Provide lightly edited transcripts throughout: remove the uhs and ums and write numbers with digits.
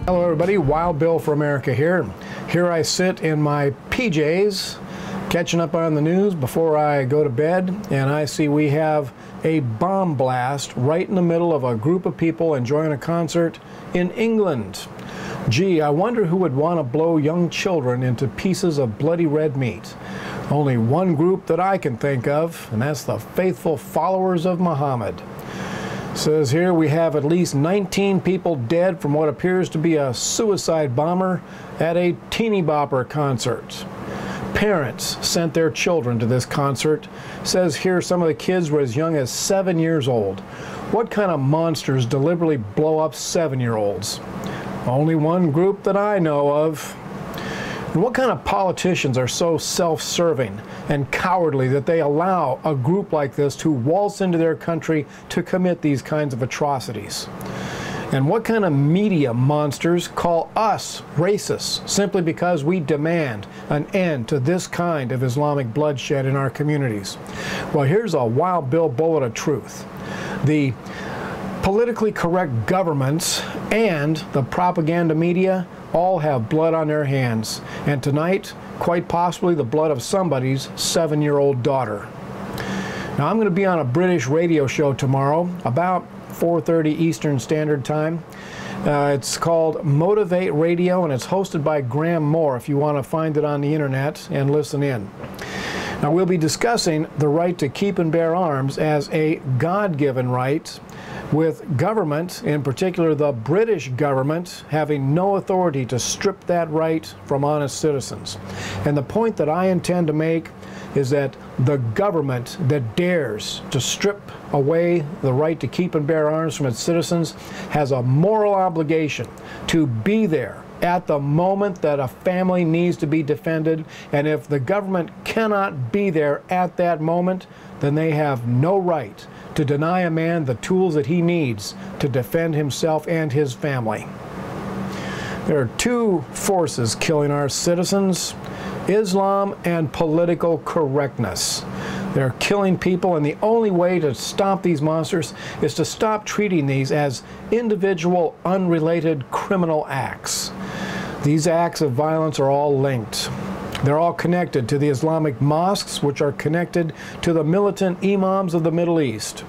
Hello everybody, Wild Bill for America here. Here I sit in my PJs, catching up on the news before I go to bed, and I see we have a bomb blast right in the middle of a group of people enjoying a concert in England. Gee, I wonder who would want to blow young children into pieces of bloody red meat. Only one group that I can think of, and that's the faithful followers of Muhammad. Says here we have at least 19 people dead from what appears to be a suicide bomber at a teeny bopper concert. Parents sent their children to this concert. Says here some of the kids were as young as 7 years old. What kind of monsters deliberately blow up 7-year-olds? Only one group that I know of. And what kind of politicians are so self-serving and cowardly that they allow a group like this to waltz into their country to commit these kinds of atrocities? And what kind of media monsters call us racists simply because we demand an end to this kind of Islamic bloodshed in our communities? Well, here's a Wild Bill bullet of truth. The politically correct governments and the propaganda media all have blood on their hands, and tonight, quite possibly the blood of somebody's 7-year-old daughter. Now, I'm going to be on a British radio show tomorrow, about 4:30 Eastern Standard Time. It's called Motivate Radio, and it's hosted by Graham Moore, if you want to find it on the internet and listen in. Now, we'll be discussing the right to keep and bear arms as a God-given right, with government, in particular the British government, having no authority to strip that right from honest citizens. And the point that I intend to make is that the government that dares to strip away the right to keep and bear arms from its citizens has a moral obligation to be there at the moment that a family needs to be defended. And if the government cannot be there at that moment, then they have no right to deny a man the tools that he needs to defend himself and his family. There are two forces killing our citizens: Islam and political correctness. They're killing people, and the only way to stop these monsters is to stop treating these as individual, unrelated criminal acts. These acts of violence are all linked. They're all connected to the Islamic mosques, which are connected to the militant imams of the Middle East.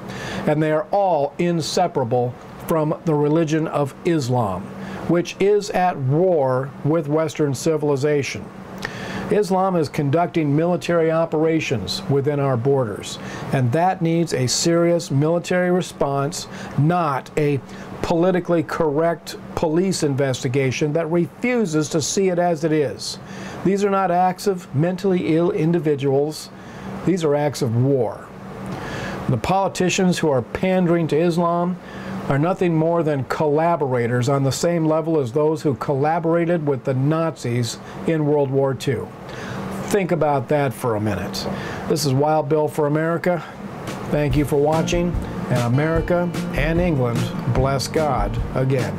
And they are all inseparable from the religion of Islam, which is at war with Western civilization. Islam is conducting military operations within our borders, and that needs a serious military response, not a politically correct police investigation that refuses to see it as it is. These are not acts of mentally ill individuals. These are acts of war. The politicians who are pandering to Islam are nothing more than collaborators on the same level as those who collaborated with the Nazis in World War II. Think about that for a minute. This is Wild Bill for America. Thank you for watching, and America and England bless God again.